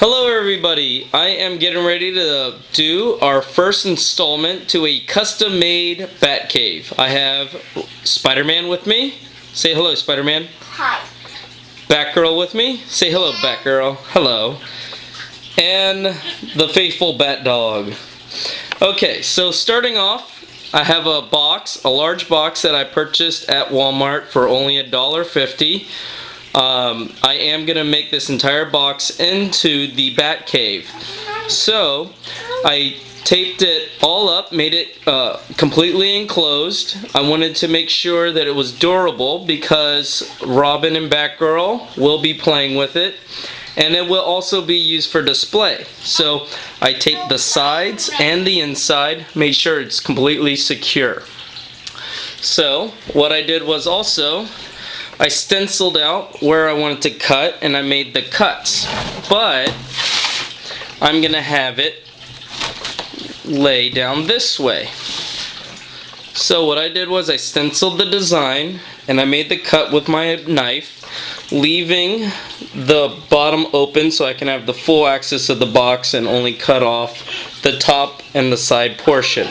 Hello everybody, I am getting ready to do our first installment to a custom-made Batcave. I have Spider-Man with me. Say hello, Spider-Man. Hi. Batgirl with me. Say hello, Batgirl. Hello. And the faithful Bat Dog. Okay, so starting off, I have a large box that I purchased at Walmart for only $1.50. I am going to make this entire box into the Batcave. So I taped it all up, made it completely enclosed. I wanted to make sure that it was durable because Robin and Batgirl will be playing with it, and it will also be used for display. So I taped the sides and the inside, made sure it's completely secure. So what I did was also I stenciled out where I wanted to cut, and I made the cuts, but I'm gonna have it lay down this way. So what I did was I stenciled the design and I made the cut with my knife, leaving the bottom open so I can have the full access of the box and only cut off the top and the side portion.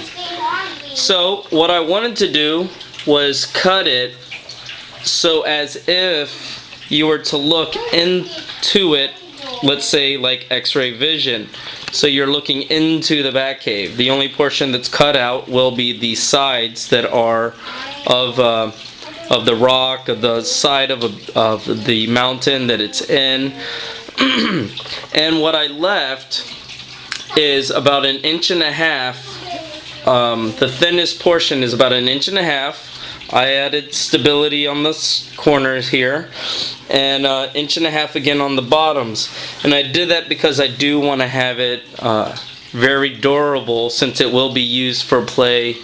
So what I wanted to do was cut it so as if you were to look into it, let's say like X-ray vision. So you're looking into the Batcave. The only portion that's cut out will be the sides that are of the rock, of the side of the mountain that it's in. And what I left is about 1.5 inches. The thinnest portion is about 1.5 inches. I added stability on the corners here, and 1.5 inches again on the bottoms. And I did that because I do want to have it very durable, since it will be used for play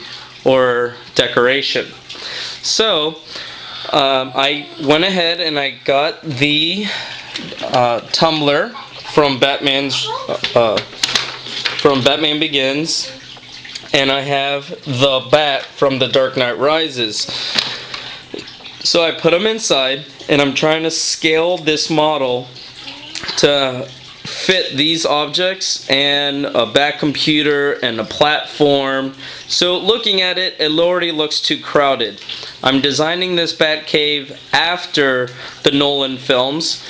or decoration. So I went ahead and I got the tumbler from Batman Begins. And I have the bat from The Dark Knight Rises. So I put them inside, and I'm trying to scale this model to fit these objects and a back computer and a platform. So looking at it, it already looks too crowded. I'm designing this Batcave after the Nolan films,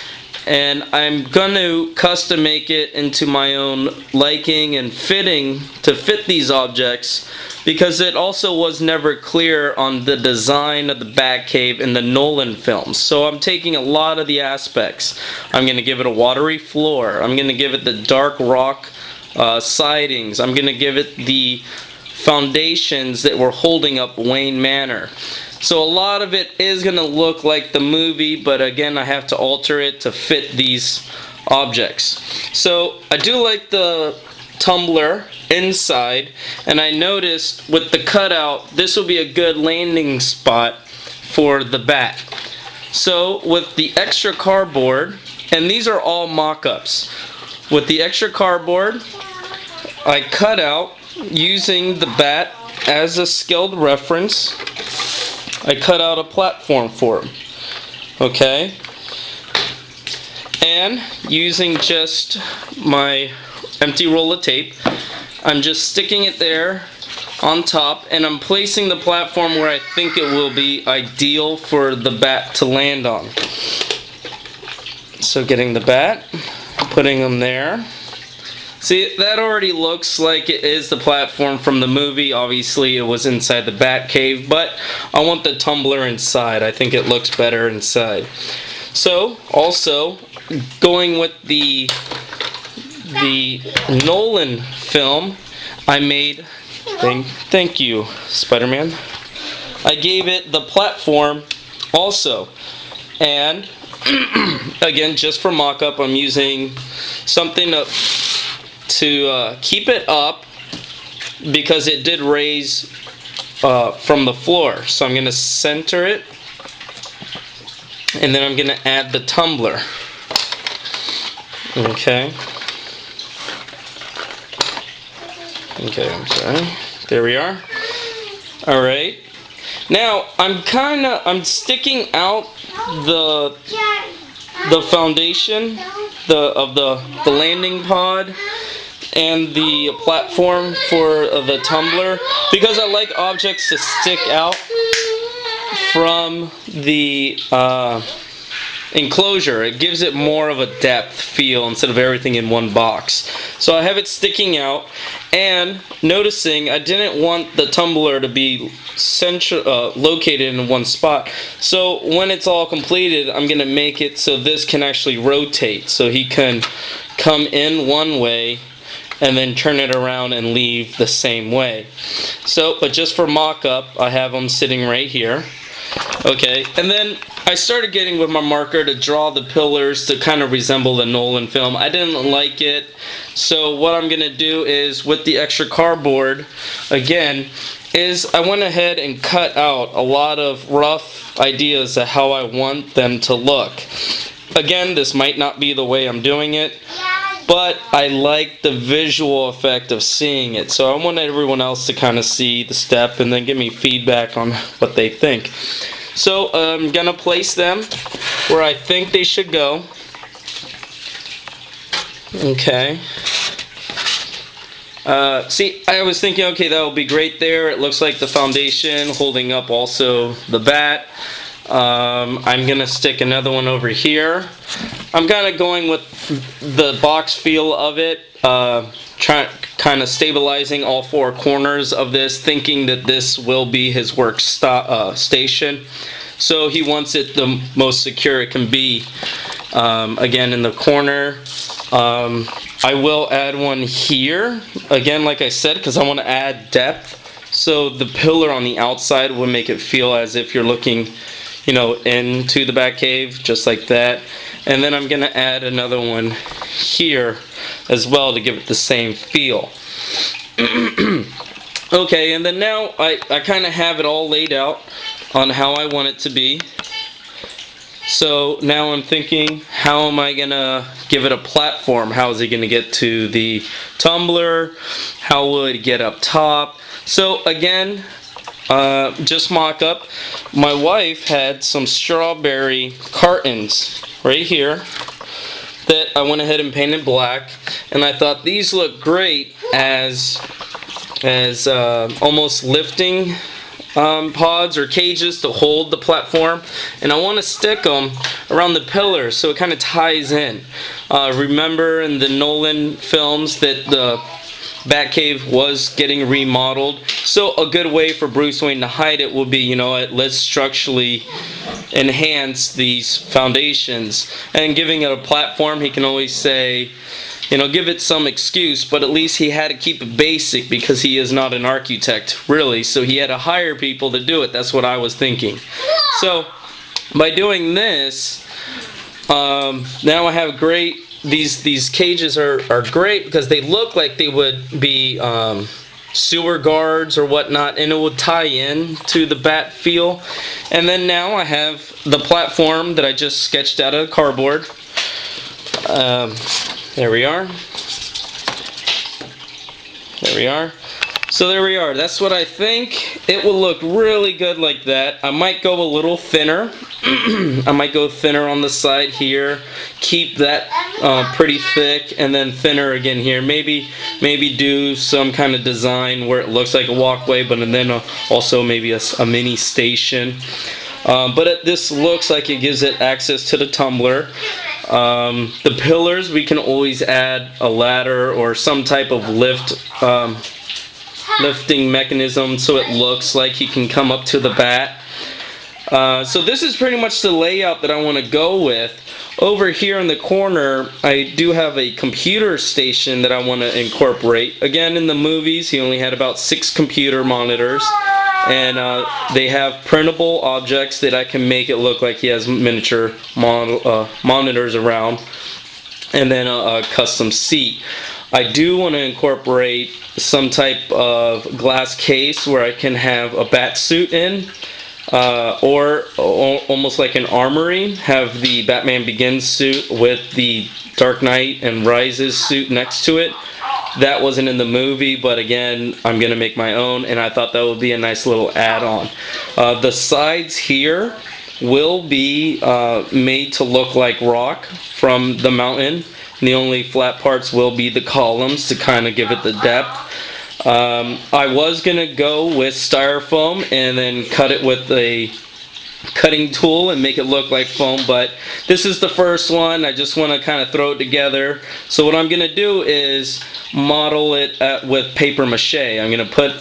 and I'm going to custom make it into my own liking and fitting to fit these objects, because it also was never clear on the design of the Batcave in the Nolan films. So I'm taking a lot of the aspects. I'm going to give it a watery floor. I'm going to give it the dark rock sidings. I'm going to give it the foundations that were holding up Wayne Manor. So a lot of it is going to look like the movie, but again, I have to alter it to fit these objects. So I do like the tumbler inside, and I noticed with the cutout, this will be a good landing spot for the bat. So with the extra cardboard, and these are all mock-ups, with the extra cardboard, I cut out, using the bat as a scaled reference, I cut out a platform for him. Okay? And using just my empty roll of tape, I'm just sticking it there on top, and I'm placing the platform where I think it will be ideal for the bat to land on. So getting the bat, putting them there. See, that already looks like it is the platform from the movie. Obviously, it was inside the Batcave, but I want the tumbler inside. I think it looks better inside. So, also, going with the Nolan film, I made, thank you, Spider-Man. I gave it the platform also. And, again, just for mock-up, I'm using something to keep it up, because it did raise from the floor. So I'm going to center it, and then I'm going to add the tumbler. Okay, I'm sorry. There we are. Alright. Now, I'm sticking out the foundation of the landing pod and the platform for the tumbler, because I like objects to stick out from the enclosure. It gives it more of a depth feel instead of everything in one box. So I have it sticking out, and noticing I didn't want the tumbler to be located in one spot. So when it's all completed, I'm going to make it so this can actually rotate, so he can come in one way and then turn it around and leave the same way. So, but just for mock-up, I have them sitting right here. Okay, and then I started getting with my marker to draw the pillars to kind of resemble the Nolan film. I didn't like it, so what I'm going to do is, with the extra cardboard, again, is I went ahead and cut out a lot of rough ideas of how I want them to look. Again, this might not be the way I'm doing it, but I like the visual effect of seeing it. So I want everyone else to kind of see the step and then give me feedback on what they think. So I'm going to place them where I think they should go. Okay. See, I was thinking, okay, that would be great there. It looks like the foundation holding up also the bat. I'm going to stick another one over here. I'm kind of going with the box feel of it, kind of stabilizing all four corners of this, thinking that this will be his work station. So he wants it the most secure it can be. Again, in the corner. I will add one here, again, like I said, because I want to add depth. So the pillar on the outside will make it feel as if you're looking, you know, into the Batcave, just like that. And then I'm going to add another one here as well to give it the same feel. Okay, and then now I kind of have it all laid out on how I want it to be. So now I'm thinking, how am I going to give it a platform? How is it going to get to the tumbler? How will it get up top? So again, just mock up. My wife had some strawberry cartons right here that I went ahead and painted black, and I thought these look great as almost lifting pods or cages to hold the platform, and I want to stick them around the pillars so it kind of ties in. Remember in the Nolan films that the Batcave was getting remodeled, so a good way for Bruce Wayne to hide it would be, you know, let's structurally enhance these foundations, and giving it a platform, he can always say, you know, give it some excuse, but at least he had to keep it basic because he is not an architect, really, so he had to hire people to do it. That's what I was thinking. So by doing this, now I have great, these cages are great because they look like they would be sewer guards or whatnot, and it will tie in to the bat feel. And then now I have the platform that I just sketched out of cardboard. There we are. There we are. So there we are. That's what I think. It will look really good like that. I might go a little thinner. I might go thinner on the side here. Keep that pretty thick, and then thinner again here. Maybe do some kind of design where it looks like a walkway, but then also maybe a mini station. But this looks like it gives it access to the tumbler. The pillars, we can always add a ladder or some type of lifting mechanism so it looks like he can come up to the bat. So this is pretty much the layout that I want to go with. Over here in the corner, I do have a computer station that I want to incorporate. Again, in the movies, he only had about 6 computer monitors. And they have printable objects that I can make it look like he has miniature monitors around. And then a custom seat. I do want to incorporate some type of glass case where I can have a bat suit in. Or almost like an armory, have the Batman Begins suit with the Dark Knight and Rises suit next to it. That wasn't in the movie, but again, I'm going to make my own, and I thought that would be a nice little add-on. The sides here, will be made to look like rock from the mountain. And the only flat parts will be the columns to kind of give it the depth. I was going to go with styrofoam and then cut it with a cutting tool and make it look like foam, but this is the first one. I just want to kind of throw it together. So what I'm going to do is model it with paper mache. I'm going to put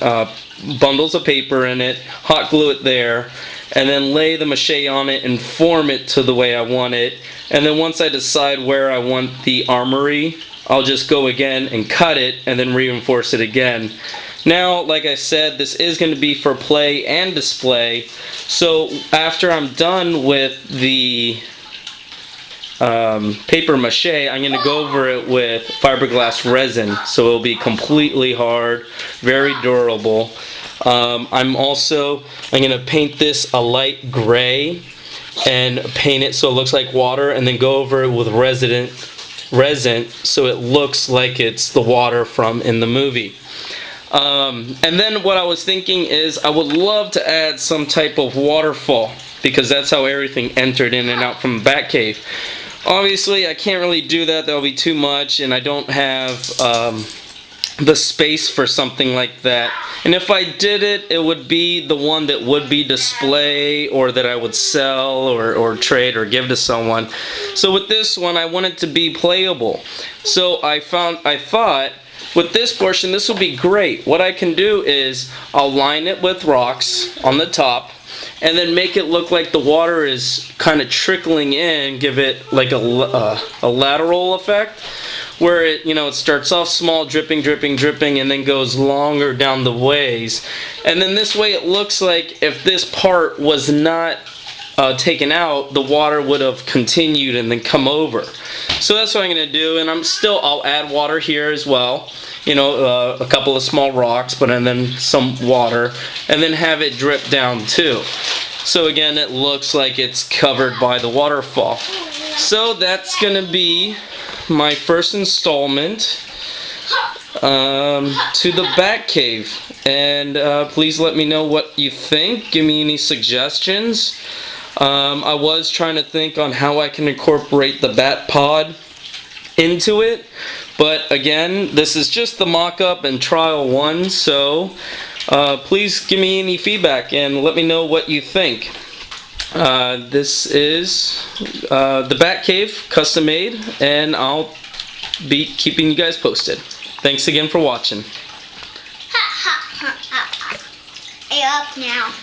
bundles of paper in it, hot glue it there, and then lay the mache on it and form it to the way I want it. And then once I decide where I want the armory, I'll just go again and cut it and then reinforce it again. Now, like I said, this is going to be for play and display. So after I'm done with the paper mache, I'm going to go over it with fiberglass resin. So it'll be completely hard, very durable. I'm going to paint this a light gray and paint it so it looks like water, and then go over it with resin so it looks like it's the water from in the movie. And then what I was thinking is I would love to add some type of waterfall, because that's how everything entered in and out from Batcave. Obviously I can't really do that, that'll be too much, and I don't have the space for something like that. And if I did it, it would be the one that would be display, or that I would sell or trade or give to someone. So with this one, I want it to be playable. So I thought with this portion, this will be great. What I can do is I'll line it with rocks on the top, and then make it look like the water is kind of trickling in, give it like a lateral effect, where it, it starts off small, dripping, and then goes longer down the ways. And then this way it looks like if this part was not taken out, the water would have continued and then come over. So that's what I'm going to do, and I'll add water here as well. A couple of small rocks, and then some water, and then have it drip down too. So again, it looks like it's covered by the waterfall. So that's going to be my first installment to the Batcave. And please let me know what you think. Give me any suggestions. I was trying to think on how I can incorporate the bat pod into it, but again, this is just the mock-up and trial one, so please give me any feedback and let me know what you think. This is the Batcave, custom made, and I'll be keeping you guys posted. Thanks again for watching. Hey, up now.